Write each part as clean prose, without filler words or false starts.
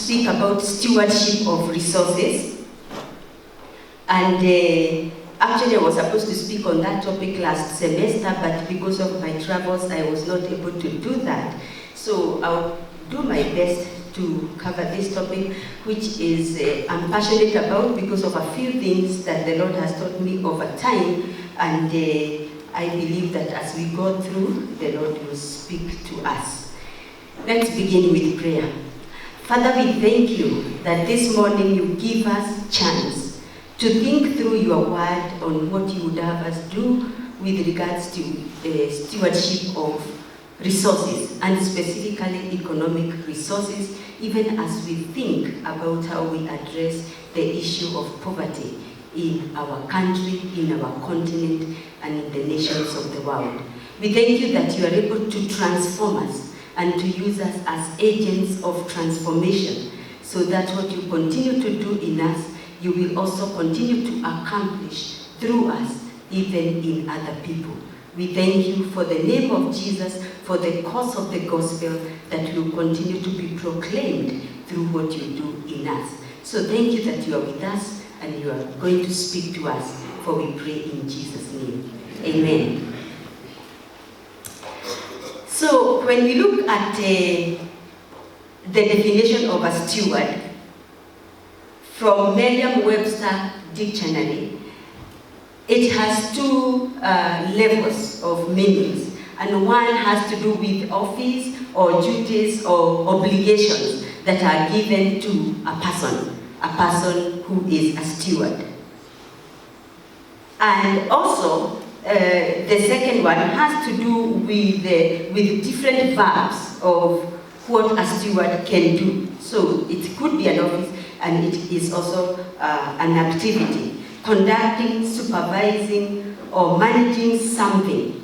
speak about stewardship of resources. And actually I was supposed to speak on that topic last semester, but because of my travels, I was not able to do that. So I'll do my best to cover this topic, which is I'm passionate about because of a few things that the Lord has taught me over time, and I believe that as we go through, the Lord will speak to us. Let's begin with prayer. Father, we thank you that this morning you give us chance to think through your word on what you would have us do with regards to stewardship of resources, and specifically economic resources, even as we think about how we address the issue of poverty in our country, in our continent, and in the nations of the world. We thank you that you are able to transform us and to use us as agents of transformation, so that what you continue to do in us, you will also continue to accomplish through us, even in other people. We thank you for the name of Jesus, for the cause of the gospel that will continue to be proclaimed through what you do in us. So thank you that you are with us and you are going to speak to us, for we pray in Jesus' name. Amen. So when we look at the definition of a steward from Merriam-Webster Dictionary, it has two levels of meanings, and one has to do with office or duties or obligations that are given to a person who is a steward. And also, the second one has to do with different verbs of what a steward can do. So it could be an office, and it is also an activity, conducting, supervising, or managing something.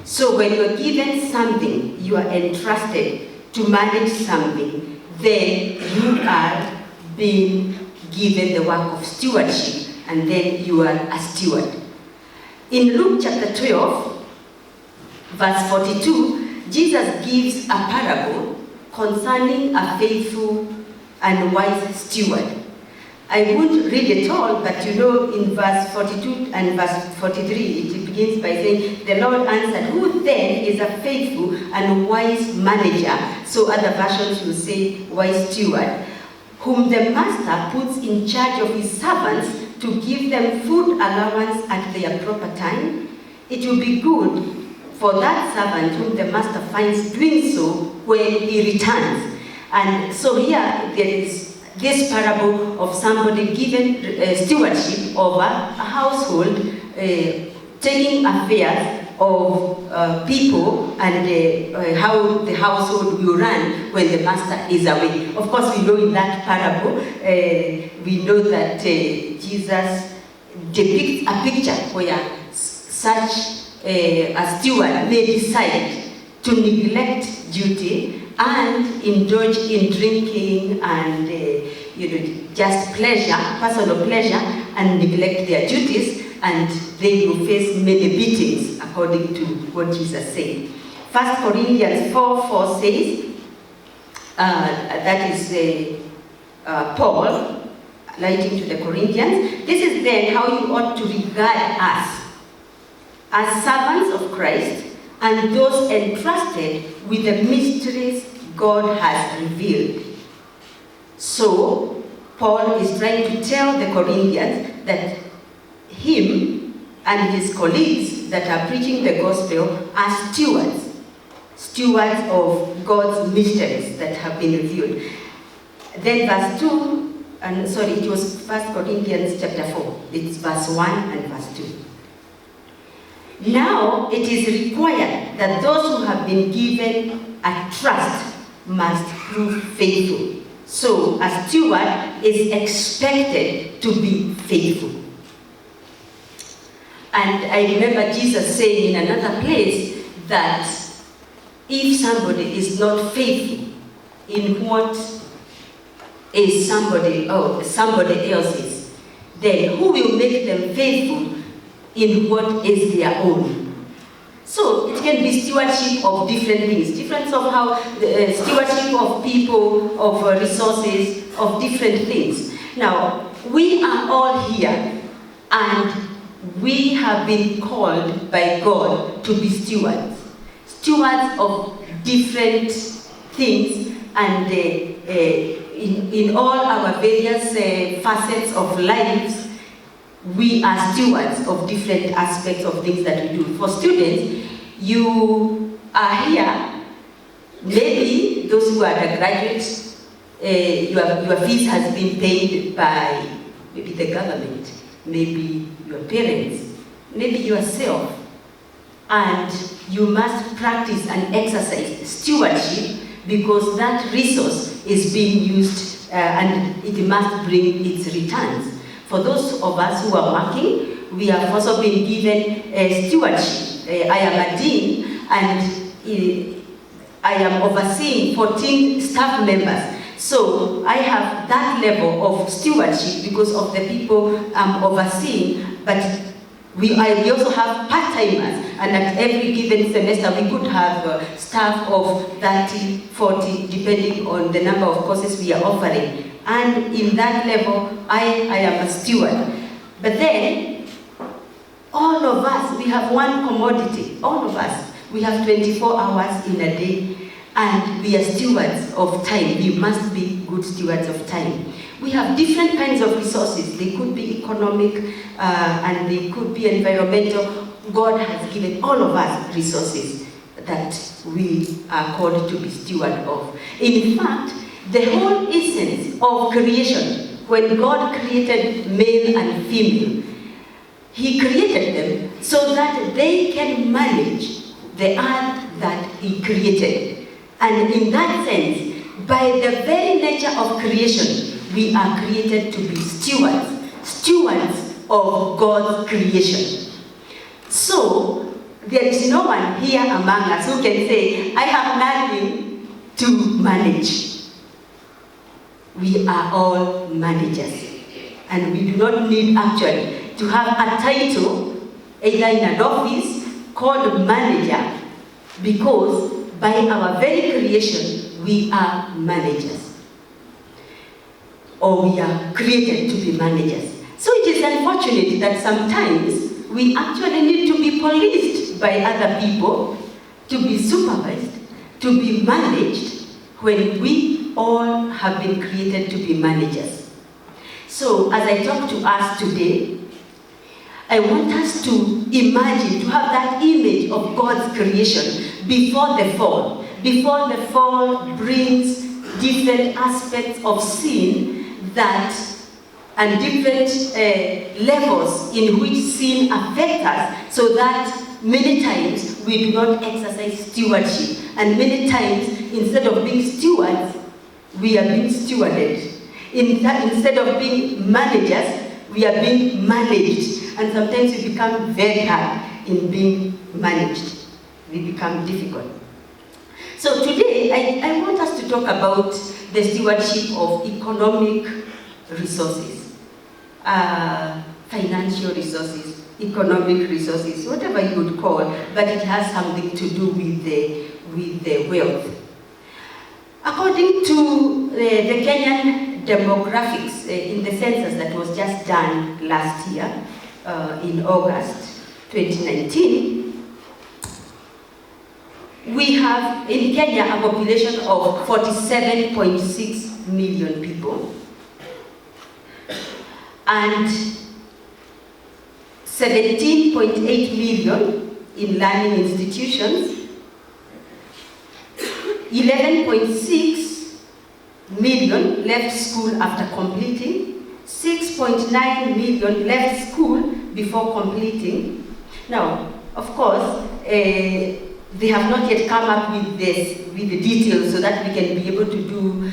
So when you are given something, you are entrusted to manage something, then you are being given the work of stewardship, and then you are a steward. In Luke chapter 12, verse 42, Jesus gives a parable concerning a faithful and wise steward. I won't read it all, but you know, in verse 42 and verse 43, it begins by saying, the Lord answered, who then is a faithful and wise manager? So other versions will say wise steward, whom the master puts in charge of his servants to give them food allowance at their proper time. It will be good for that servant whom the master finds doing so when he returns. And so here there is this parable of somebody given stewardship over a household, taking affairs of people and how the household will run when the master is away. Of course, we know in that parable, we know that Jesus depicts a picture where such a steward may decide to neglect duty and indulge in drinking and just pleasure, personal pleasure, and neglect their duties, and they will face many beatings according to what Jesus said. 1 Corinthians 4:4 says, that is Paul writing to the Corinthians, this is then how you ought to regard us, as servants of Christ, and those entrusted with the mysteries God has revealed. So, Paul is trying to tell the Corinthians that him and his colleagues that are preaching the gospel are stewards of God's mysteries that have been revealed. Then verse 2, it was 1 Corinthians chapter 4. It's verse 1 and verse 2. Now it is required that those who have been given a trust must prove faithful. So a steward is expected to be faithful. And I remember Jesus saying in another place that if somebody is not faithful in what is somebody else's, then who will make them faithful in what is their own? So it can be stewardship of different things, difference of how, stewardship of people, of resources, of different things. Now, we are all here and we have been called by God to be stewards. Stewards of different things, and in all our various facets of lives, we are stewards of different aspects of things that we do. For students, you are here, maybe those who are the graduates, your fees has been paid by maybe the government, maybe your parents, maybe yourself, and you must practice and exercise stewardship because that resource is being used and it must bring its returns. For those of us who are working, we have also been given stewardship. I am a dean and I am overseeing 14 staff members. So I have that level of stewardship because of the people I'm overseeing, but we also have part-timers, and at every given semester we could have staff of 30, 40, depending on the number of courses we are offering. And in that level, I am a steward. But then, all of us, we have one commodity. All of us, we have 24 hours in a day, and we are stewards of time. We must be good stewards of time. We have different kinds of resources. They could be economic, and they could be environmental. God has given all of us resources that we are called to be steward of. In fact, the whole essence of creation, when God created male and female, He created them so that they can manage the earth that He created. And in that sense, by the very nature of creation, we are created to be stewards of God's creation. So, there is no one here among us who can say, I have nothing to manage. We are all managers. And we do not need actually to have a title, either in an office, called manager, because by our very creation, we are managers. Or we are created to be managers. So it is unfortunate that sometimes we actually need to be policed by other people, to be supervised, to be managed, when we all have been created to be managers. So as I talk to us today, I want us to imagine, to have that image of God's creation before the fall. Before the fall brings different aspects of sin and different levels in which sin affects us, so that many times we do not exercise stewardship. And many times, instead of being stewards, we are being stewarded. Instead of being managers, we are being managed. And sometimes we become very hard in being managed. We become difficult. So today, I want us to talk about the stewardship of economic resources, financial resources, economic resources, whatever you would call, but it has something to do with the wealth. According to the Kenyan demographics in the census that was just done last year, in August 2019, we have in Kenya a population of 47.6 million people, and 17.8 million in learning institutions, 11.6 million left school after completing, 6.9 million left school before completing. Now, of course, they have not yet come up with the details so that we can be able to do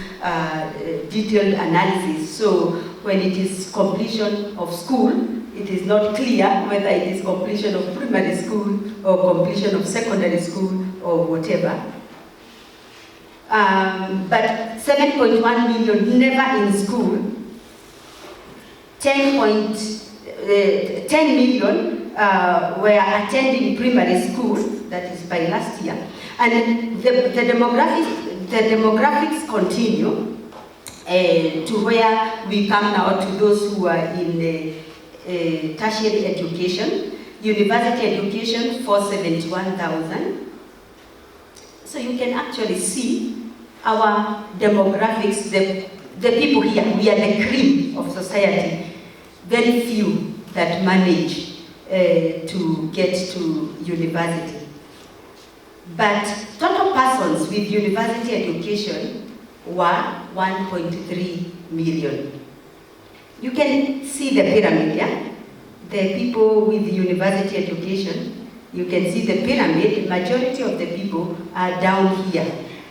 detailed analysis. So when it is completion of school, it is not clear whether it is completion of primary school or completion of secondary school or whatever. But 7.1 million never in school, 10 million were attending primary school, that is by last year, and the demographics continue to where we come now to those who are in tertiary education, university education, 471,000. So you can actually see our demographics, the people here, we are the cream of society. Very few that manage to get to university. But total persons with university education were 1.3 million. You can see the pyramid, yeah? The people with university education, you can see the pyramid, majority of the people are down here.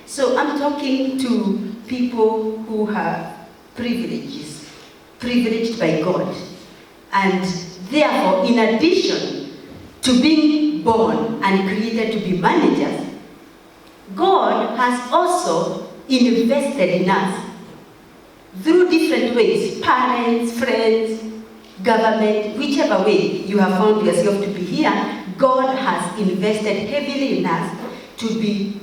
So I'm talking to people who have privileges, privileged by God. And therefore, in addition to being born and created to be managers, God has also invested in us through different ways, parents, friends, government, whichever way you have found yourself to be here, God has invested heavily in us to be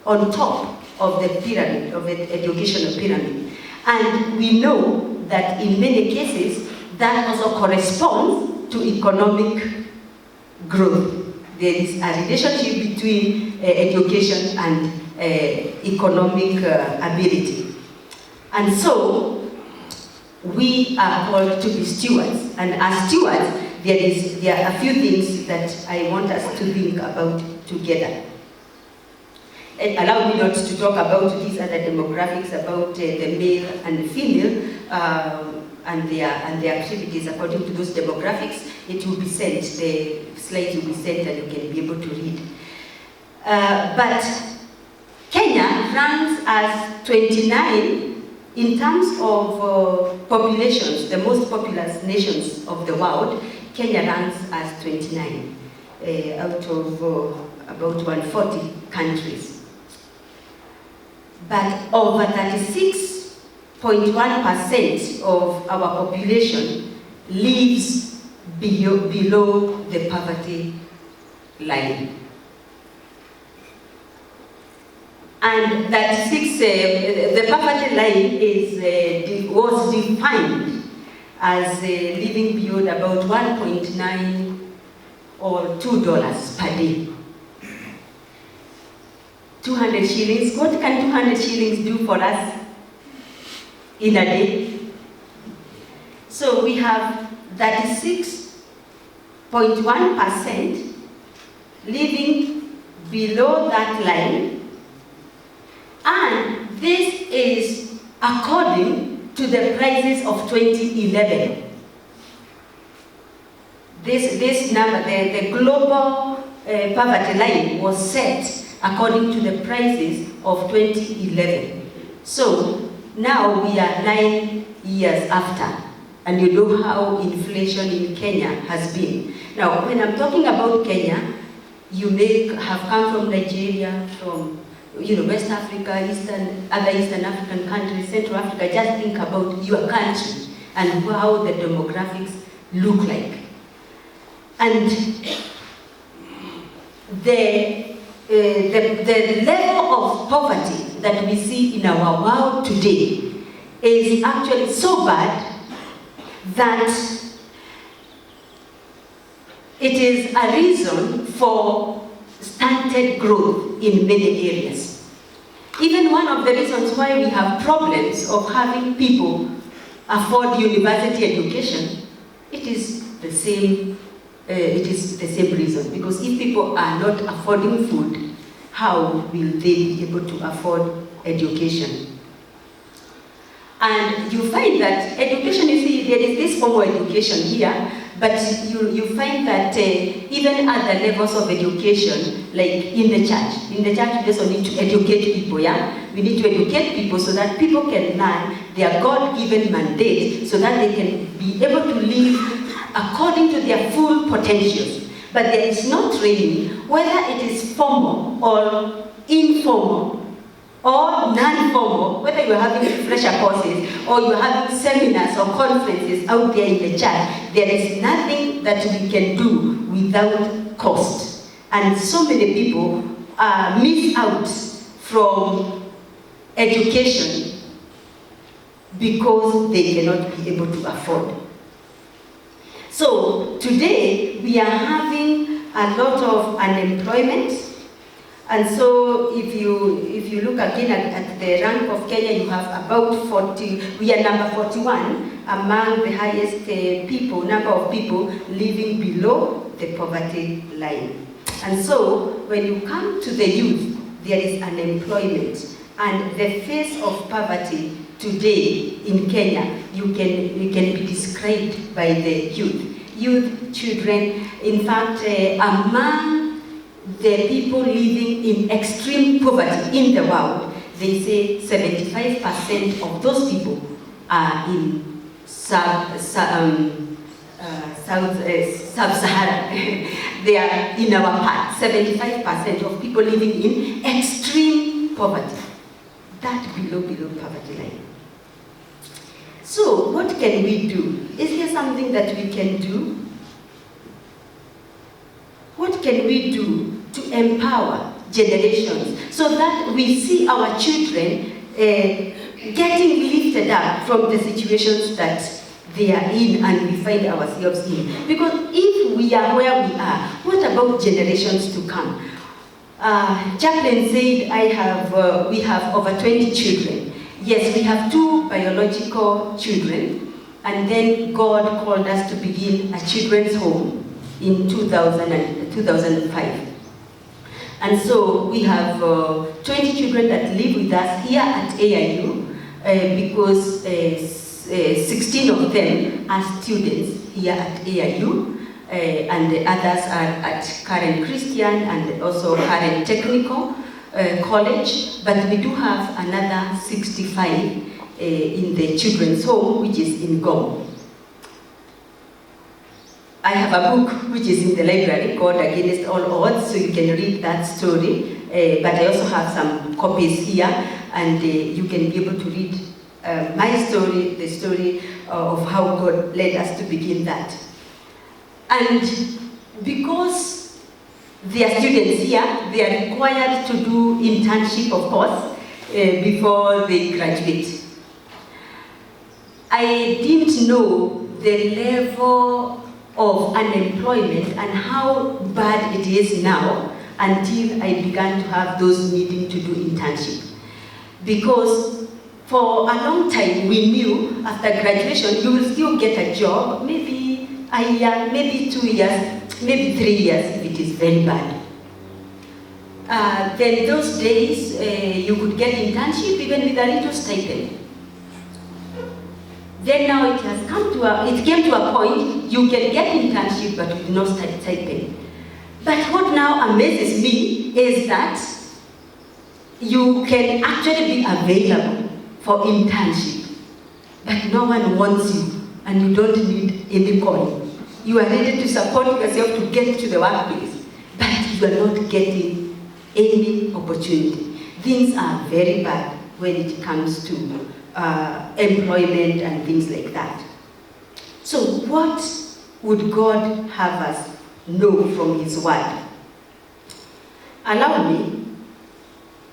on top of the pyramid, of the educational pyramid. And we know that in many cases, that also corresponds to economic growth. There is a relationship between education and economic ability. And so, we are called to be stewards. And as stewards, there are a few things that I want us to think about together. Allow me not to talk about these other demographics, about the male and the female, and their activities according to those demographics. It will be sent, the slides will be sent and you can be able to read. But Kenya ranks as 29 in terms of populations, the most populous nations of the world. Kenya ranks as 29 out of about 140 countries. But over 36.1% of our population lives below the poverty line. And that the poverty line was defined as living beyond about 1.9 or $2 per day. 200 shillings, what can 200 shillings do for us in a day? So we have 36.1% living below that line. And this is according to the prices of 2011. This number, the global poverty line was set according to the prices of 2011. So now we are 9 years after, and you know how inflation in Kenya has been. Now, when I'm talking about Kenya, you may have come from Nigeria, from West Africa, other Eastern African countries, Central Africa. Just think about your country and how the demographics look like. And the level of poverty that we see in our world today is actually so bad that it is a reason for stunted growth in many areas. Even one of the reasons why we have problems of having people afford university education, it is the same reason. Because if people are not affording food, how will they be able to afford education? And you find that education, you see, there is this formal education here, but you find that even at the levels of education, like in the church we also need to educate people, yeah? We need to educate people so that people can learn their God-given mandate so that they can be able to live according to their full potentials. But there is no training, whether it is formal or informal, or non-formal, whether you're having refresher courses or you're having seminars or conferences out there in the church, there is nothing that we can do without cost. And so many people miss out from education because they cannot be able to afford. So today we are having a lot of unemployment. And so if you look again at the rank of Kenya, you have about 40, we are number 41 among the highest number of people living below the poverty line. And so when you come to the youth, there is unemployment. And the face of poverty today in Kenya, you can be described by the youth, children. In fact, among the people living in extreme poverty in the world, they say 75% of those people are in sub-Saharan. They are in our part. 75% of people living in extreme poverty. That below poverty line. So what can we do? Is there something that we can do? What can we do to empower generations so that we see our children getting lifted up from the situations that they are in and we find ourselves in? Because if we are where we are, what about generations to come? Chaplain said, we have over 20 children. Yes, we have 2 biological children, and then God called us to begin a children's home in 2005. And so we have 20 children that live with us here at AIU because 16 of them are students here at AIU. And the others are at Karen Christian and also Karen Technical College, but we do have another 65 in the children's home, which is in Gom. I have a book which is in the library called Against All Odds, so you can read that story, but I also have some copies here, and you can be able to read my story, the story of how God led us to begin that. And because they are students here, they are required to do internship, of course, before they graduate. I didn't know the level of unemployment and how bad it is now until I began to have those needing to do internship. Because for a long time we knew after graduation you will still get a job, maybe a year, maybe 2 years, maybe 3 years if it is very bad. Then those days you could get internship even with a little stipend. Then now it came to a point you can get internship but with no stipend. But what now amazes me is that you can actually be available for internship, but no one wants you and you don't need any coin. You are ready to support yourself to get to the workplace, but you are not getting any opportunity. Things are very bad when it comes to employment and things like that. So what would God have us know from His Word? Allow me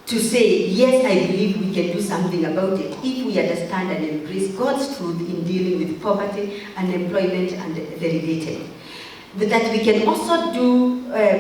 to say, yes, I believe we can do something about it if we understand and embrace God's truth in dealing with poverty, unemployment, and the related. But that we can also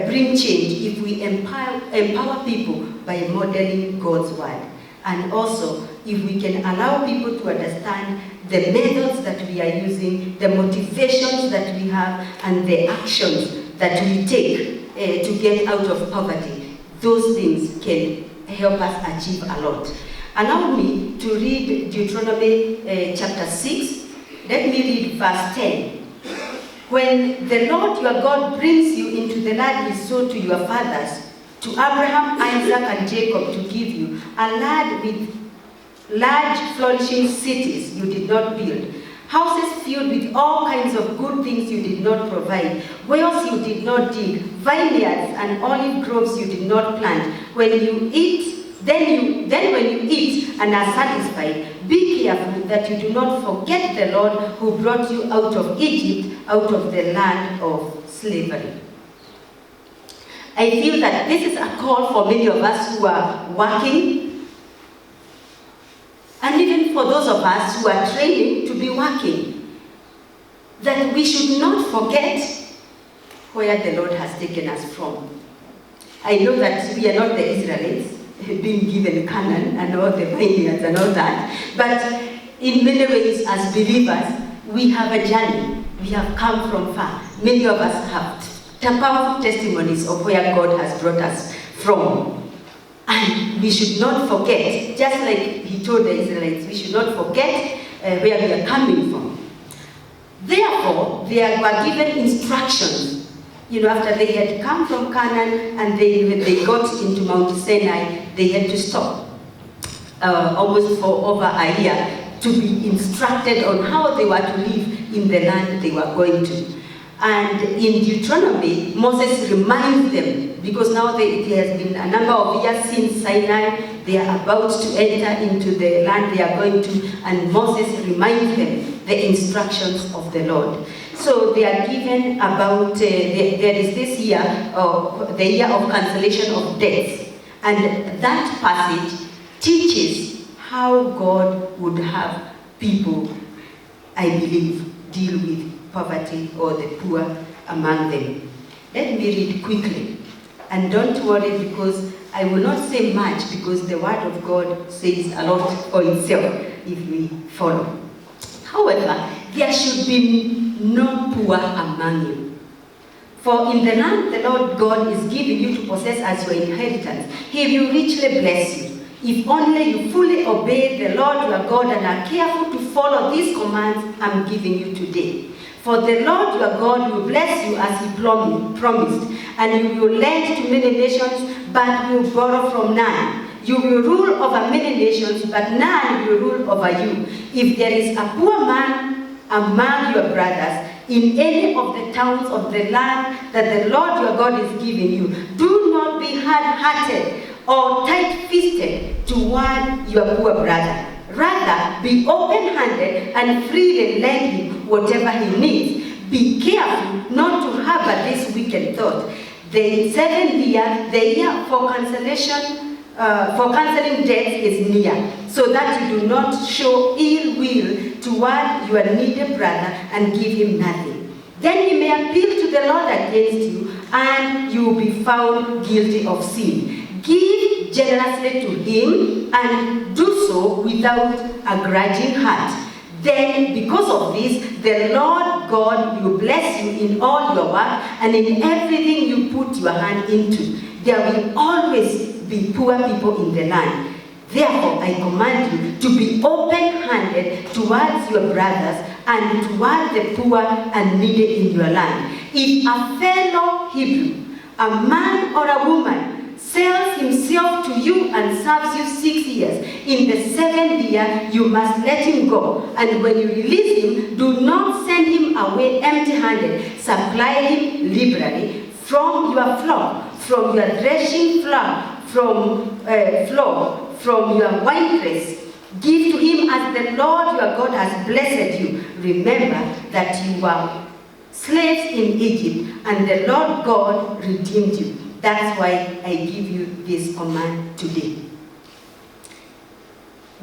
bring change if we empower people by modeling God's Word. And also, if we can allow people to understand the methods that we are using, the motivations that we have, and the actions that we take to get out of poverty, those things can help us achieve a lot. Allow me to read Deuteronomy chapter 6. Let me read verse 10. When the Lord your God brings you into the land He swore to your fathers, to Abraham, Isaac, and Jacob to give you, a land with large flourishing cities you did not build, houses filled with all kinds of good things you did not provide, wells you did not dig, vineyards and olive groves you did not plant. When you eat Then when you eat and are satisfied, be careful that you do not forget the Lord who brought you out of Egypt, out of the land of slavery. I feel that this is a call for many of us who are working, and even for those of us who are training to be working, that we should not forget where the Lord has taken us from. I know that we are not the Israelites, being given Canaan and all the vineyards and all that, but in many ways as believers, we have a journey. We have come from far. Many of us have powerful testimonies of where God has brought us from. And we should not forget, just like he told the Israelites, we should not forget where we are coming from. Therefore, they were given instructions. After they had come from Canaan and when they got into Mount Sinai, they had to stop almost for over a year to be instructed on how they were to live in the land they were going to. And in Deuteronomy, Moses reminds them, because now it has been a number of years since Sinai, they are about to enter into the land they are going to, and Moses reminds them the instructions of the Lord. So they are given about, there is this year, the year of cancellation of debts. And that passage teaches how God would have people, I believe, deal with poverty or the poor among them. Let me read quickly. And don't worry, because I will not say much, because the word of God says a lot for itself if we follow. However, there should be no poor among you. For in the land the Lord God is giving you to possess as your inheritance, he will richly bless you, if only you fully obey the Lord your God and are careful to follow these commands I'm giving you today. For the Lord your God will bless you as he promised, and you will lend to many nations, but will borrow from none. You will rule over many nations, but none will rule over you. If there is a poor man among your brothers in any of the towns of the land that the Lord your God is giving you, do not be hard-hearted or tight-fisted toward your poor brother. Rather, be open-handed and freely lend him whatever he needs. Be careful not to harbor this wicked thought. The seventh year, the year for cancelling debts is near, so that you do not show ill will toward your needy brother and give him nothing. Then he may appeal to the Lord against you, and you will be found guilty of sin. Give generously to him, and do so without a grudging heart. Then, because of this, the Lord God will bless you in all your work and in everything you put your hand into. There will always be poor people in the land. Therefore, I command you to be open-handed towards your brothers and toward the poor and needy in your land. If a fellow Hebrew, a man or a woman, sells himself to you and serves you 6 years, in the 7th year you must let him go. And when you release him, do not send him away empty-handed. Supply him liberally from your flock, from your threshing floor, from your winepress. Give to him as the Lord your God has blessed you. Remember that you were slaves in Egypt, and the Lord God redeemed you. That's why I give you this command today.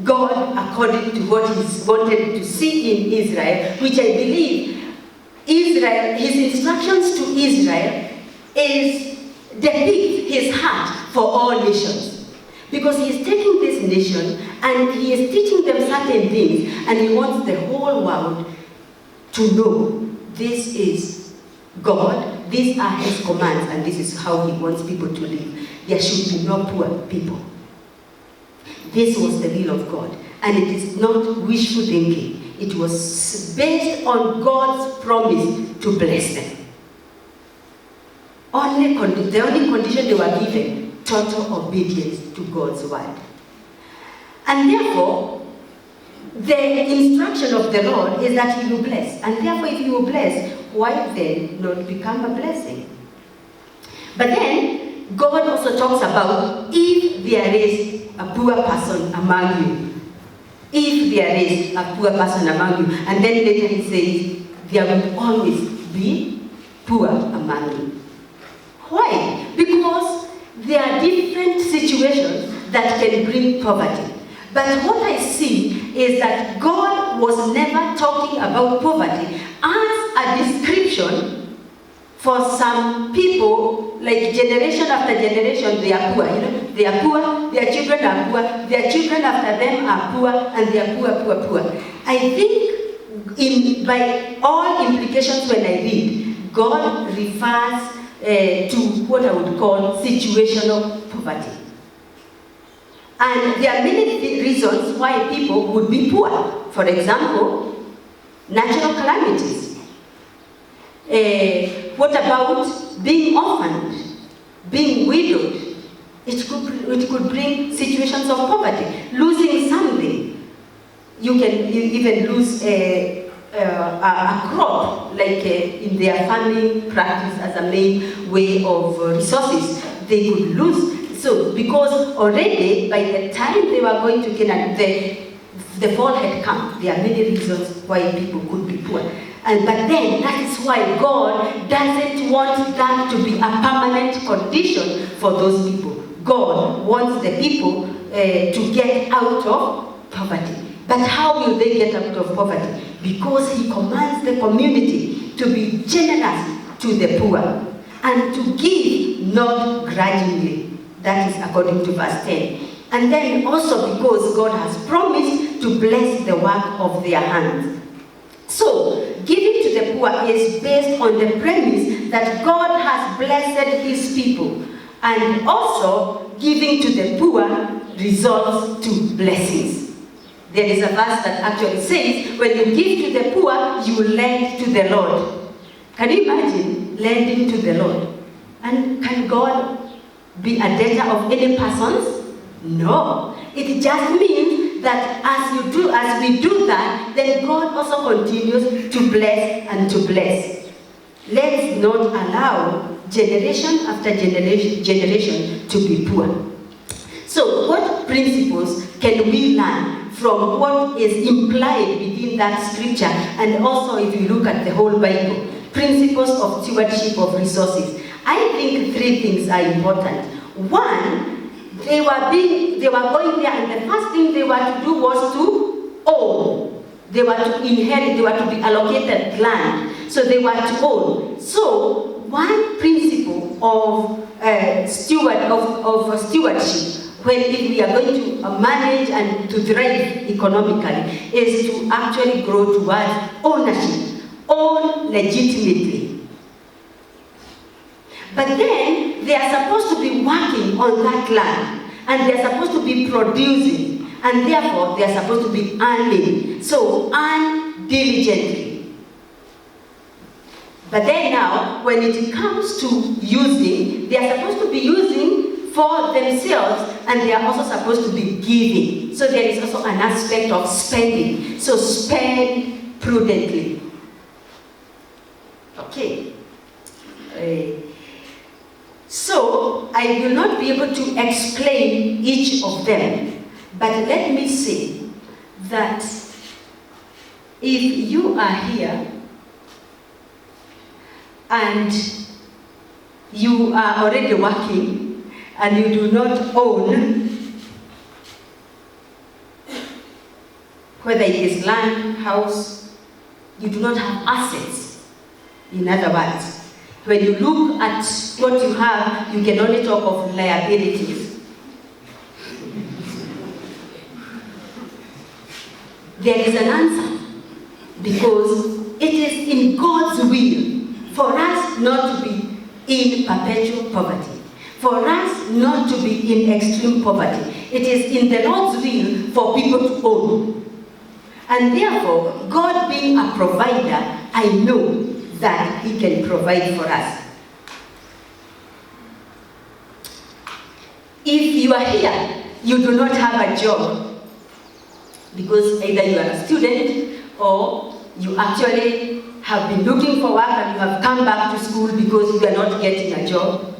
God, according to what he wanted to see in Israel, which I believe Israel, his instructions to Israel is depict his heart for all nations. Because he is taking this nation and he is teaching them certain things, and he wants the whole world to know this is God, these are his commands, and this is how he wants people to live. There should be no poor people. This was the will of God, and it is not wishful thinking. It was based on God's promise to bless them. The only condition they were given, total obedience to God's word. And therefore, the instruction of the Lord is that he will bless. And therefore, if he will bless, why then not become a blessing? But then, God also talks about if there is a poor person among you, if there is a poor person among you, and then later he says, there will always be poor among you. Why? Because there are different situations that can bring poverty. But what I see is that God was never talking about poverty as a description for some people, like generation after generation, they are poor. They are poor, their children are poor, their children after them are poor, and they are poor. I think by all implications when I read, God refers to what I would call situational poverty. And there are many reasons why people would be poor. For example, natural calamities. What about being orphaned, being widowed? It could bring situations of poverty. Losing something. You can even lose a crop, like in their farming practice as a main way of resources. They could lose. So, because already by the time they were going to Canaan, the fall had come. There are many reasons why people could be poor. But then, that is why God doesn't want that to be a permanent condition for those people. God wants the people to get out of poverty. But how will they get out of poverty? Because He commands the community to be generous to the poor and to give not grudgingly. That is according to verse 10. And then also because God has promised to bless the work of their hands. So, giving to the poor is based on the premise that God has blessed His people. And also, giving to the poor results to blessings. There is a verse that actually says, when you give to the poor, you lend to the Lord. Can you imagine lending to the Lord? And can God be a debtor of any persons? No. It just means that as we do that, then God also continues to bless and to bless. Let's not allow generation after generation to be poor. So what principles can we learn from what is implied within that scripture, and also if you look at the whole Bible? Principles of stewardship of resources. I think three things are important. One, they were going there, and the first thing they were to do was to own. They were to inherit, they were to be allocated land. So they were to own. So one principle of stewardship, when we are going to manage and to thrive economically, is to actually grow towards ownership. Own legitimately. But then they are supposed to be working on that land, and they are supposed to be producing, and therefore they are supposed to be earning. So earn diligently. But then now, when it comes to using, they are supposed to be using for themselves, and they are also supposed to be giving. So there is also an aspect of spending. So spend prudently. Okay. So, I will not be able to explain each of them, but let me say that if you are here and you are already working and you do not own, whether it is land, house, you do not have assets, in other words. When you look at what you have, you can only talk of liabilities. There is an answer, because it is in God's will for us not to be in perpetual poverty, for us not to be in extreme poverty. It is in the Lord's will for people to own. And therefore, God being a provider, I know that He can provide for us. If you are here, you do not have a job, because either you are a student or you actually have been looking for work and you have come back to school because you are not getting a job.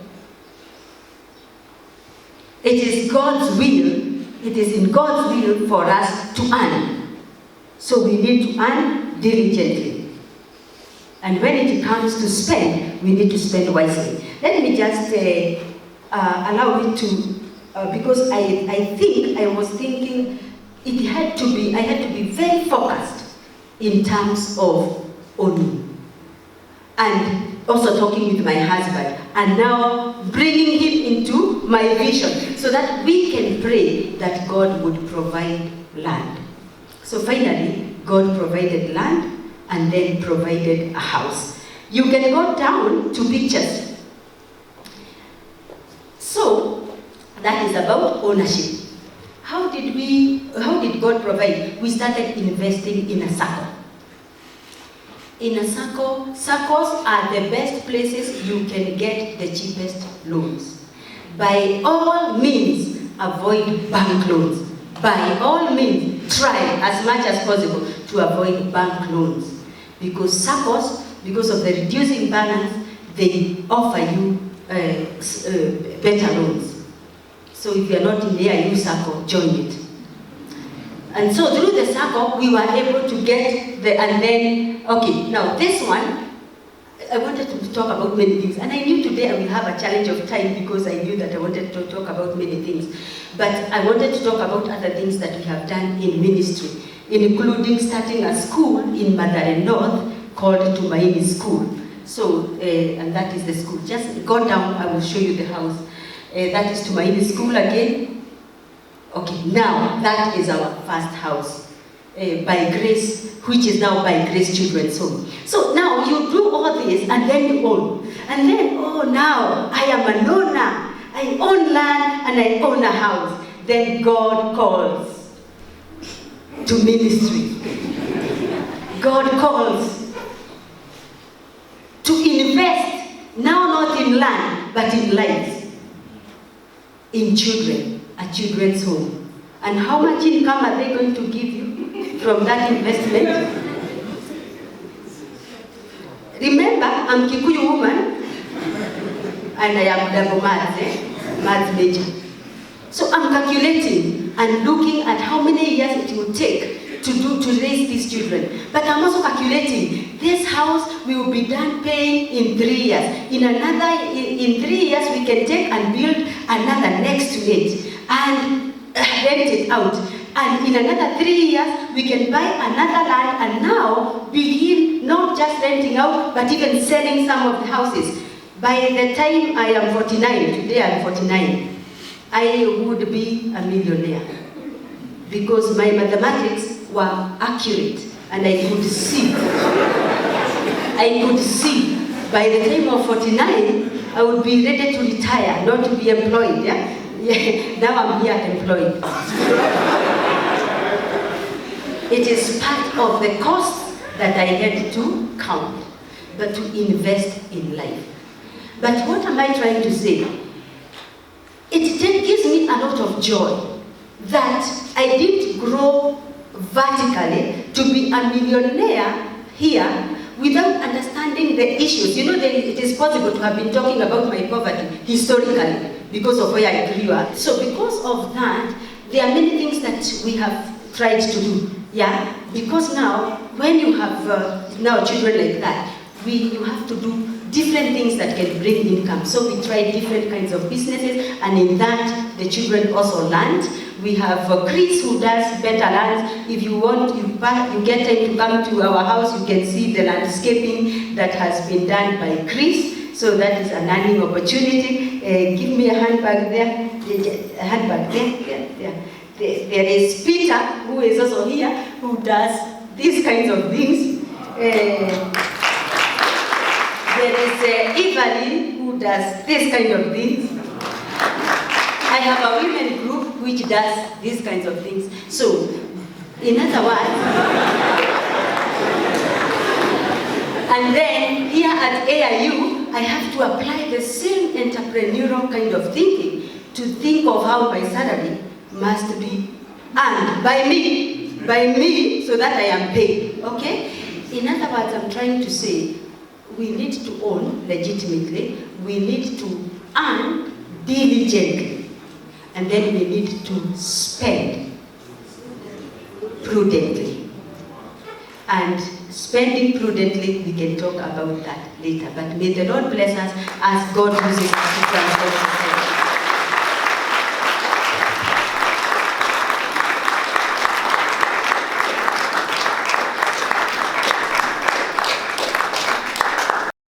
It is God's will. It is in God's will for us to earn. So we need to earn diligently. And when it comes to spend, we need to spend wisely. Let me just allow me to, because I think I was thinking I had to be very focused in terms of owning. And also talking with my husband, and now bringing him into my vision so that we can pray that God would provide land. So finally, God provided land and then provided a house. You can go down to pictures. So that is about ownership. How did God provide? We started investing in a circle. In a circle, circles are the best places you can get the cheapest loans. By all means, avoid bank loans. By all means, try as much as possible to avoid bank loans. Because circles, because of the reducing balance, they offer you better loans. So if you are not in the AIU circle, join it. And so through the circle, we were able to get and then, okay, now this one, I wanted to talk about many things. And I knew today I will have a challenge of time because I knew that I wanted to talk about many things. But I wanted to talk about other things that we have done in ministry, including starting a school in Mathare North called Tumaini School. So, and that is the school. Just go down, I will show you the house. That is Tumaini School again. Okay, now that is our first house, by Grace, which is now by Grace Children's Home. So now you do all this and then you own. And then, oh, now I am an owner. I own land and I own a house. Then God calls to ministry. God calls to invest, now not in land, but in lives, in children. A children's home. And how much income are they going to give you from that investment? Remember, I'm Kikuyu woman, and I am double maths major. So I'm calculating and looking at how many years it will take to raise these children. But I'm also calculating, this house will be done paying in 3 years. In 3 years, we can take and build another next to it and rent it out. And in another 3 years, we can buy another land and now begin not just renting out, but even selling some of the houses. By the time I am 49, today I'm 49, I would be a millionaire. Because my mathematics were accurate and I could see. By the time of 49, I would be ready to retire, not to be employed. Yeah? Now I'm here employed. It is part of the cost that I had to count, but to invest in life. But what am I trying to say? It gives me a lot of joy that I didn't grow vertically to be a millionaire here without understanding the issues. You know, it is possible to have been talking about my poverty historically because of where I grew up. So because of that, there are many things that we have tried to do. Yeah? Because now, when you have now children like that, you have to do different things that can bring income. So we tried different kinds of businesses, and in that, the children also learned. We have Chris who does better lands. If you want, you get time to come to our house, you can see the landscaping that has been done by Chris. So that is an earning opportunity. Give me a handbag there. A handbag there. There is Peter, who is also here, who does these kinds of things. There is Evelyn, who does this kind of things. I have a women group which does these kinds of things. So, in other words, and then here at AIU, I have to apply the same entrepreneurial kind of thinking to think of how my salary must be earned by me, so that I am paid, okay? In other words, I'm trying to say, we need to own legitimately, we need to earn diligently. and then we need to spend prudently. And spending prudently, we can talk about that later. But may the Lord bless us as God uses us to transform.